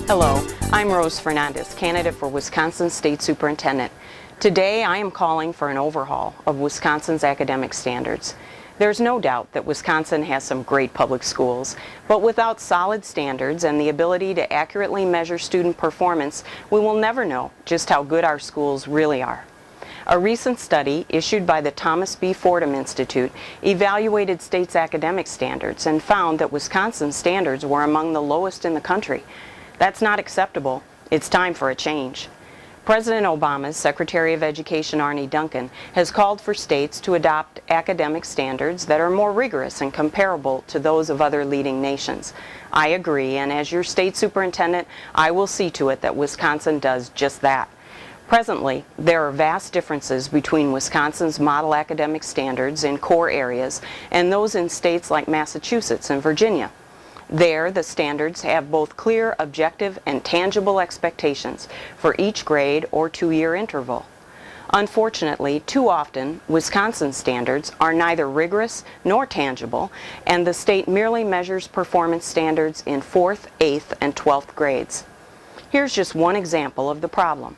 Hello, I'm Rose Fernandez, candidate for Wisconsin State Superintendent. Today I am calling for an overhaul of Wisconsin's academic standards. There's no doubt that Wisconsin has some great public schools, but without solid standards and the ability to accurately measure student performance, we will never know just how good our schools really are. A recent study issued by the Thomas B. Fordham Institute evaluated states' academic standards and found that Wisconsin's standards were among the lowest in the country. That's not acceptable. It's time for a change. President Obama's Secretary of Education, Arne Duncan, has called for states to adopt academic standards that are more rigorous and comparable to those of other leading nations. I agree, and as your state superintendent, I will see to it that Wisconsin does just that. Presently, there are vast differences between Wisconsin's model academic standards in core areas and those in states like Massachusetts and Virginia. There, the standards have both clear, objective, and tangible expectations for each grade or two-year interval. Unfortunately, too often, Wisconsin's standards are neither rigorous nor tangible, and the state merely measures performance standards in 4th, 8th, and 12th grades. Here's just one example of the problem.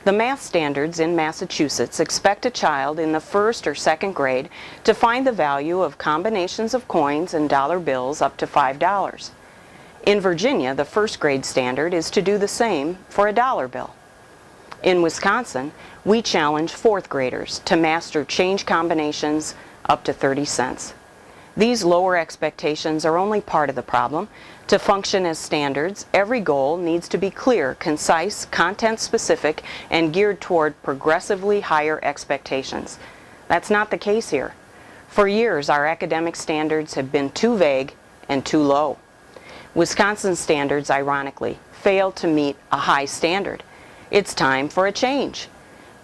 The math standards in Massachusetts expect a child in the 1st or 2nd grade to find the value of combinations of coins and dollar bills up to $5. In Virginia, the 1st grade standard is to do the same for a dollar bill. In Wisconsin, we challenge 4th graders to master change combinations up to 30 cents. These lower expectations are only part of the problem. To function as standards, every goal needs to be clear, concise, content-specific, and geared toward progressively higher expectations. That's not the case here. For years, our academic standards have been too vague and too low. Wisconsin's standards, ironically, fail to meet a high standard. It's time for a change.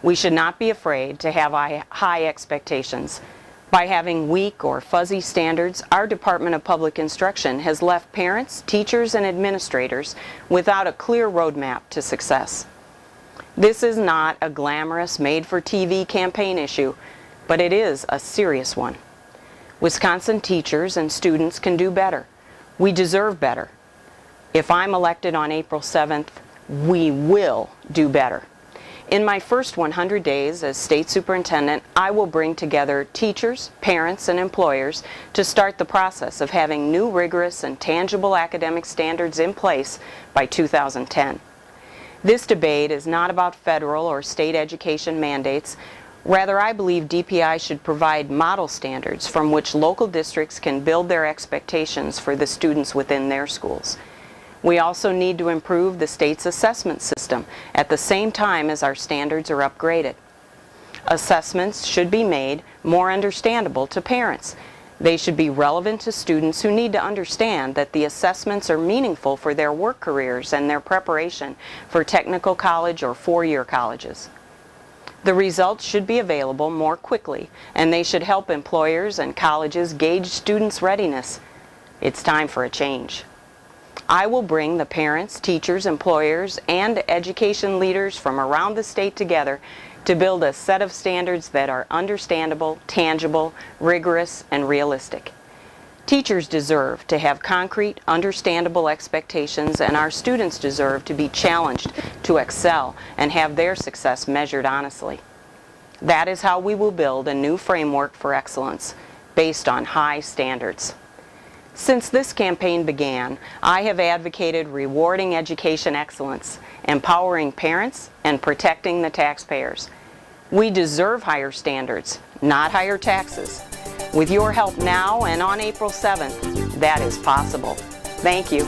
We should not be afraid to have high expectations. By having weak or fuzzy standards, our Department of Public Instruction has left parents, teachers, and administrators without a clear roadmap to success. This is not a glamorous, made-for-TV campaign issue, but it is a serious one. Wisconsin teachers and students can do better. We deserve better. If I'm elected on April 7th, we will do better. In my first 100 days as state superintendent, I will bring together teachers, parents, and employers to start the process of having new rigorous and tangible academic standards in place by 2010. This debate is not about federal or state education mandates. Rather, I believe DPI should provide model standards from which local districts can build their expectations for the students within their schools. We also need to improve the state's assessment system at the same time as our standards are upgraded. Assessments should be made more understandable to parents. They should be relevant to students who need to understand that the assessments are meaningful for their work careers and their preparation for technical college or four-year colleges. The results should be available more quickly, and they should help employers and colleges gauge students' readiness. It's time for a change. I will bring the parents, teachers, employers, and education leaders from around the state together to build a set of standards that are understandable, tangible, rigorous, and realistic. Teachers deserve to have concrete, understandable expectations, and our students deserve to be challenged to excel and have their success measured honestly. That is how we will build a new framework for excellence based on high standards. Since this campaign began, I have advocated rewarding education excellence, empowering parents, and protecting the taxpayers. We deserve higher standards, not higher taxes. With your help now and on April 7th, that is possible. Thank you.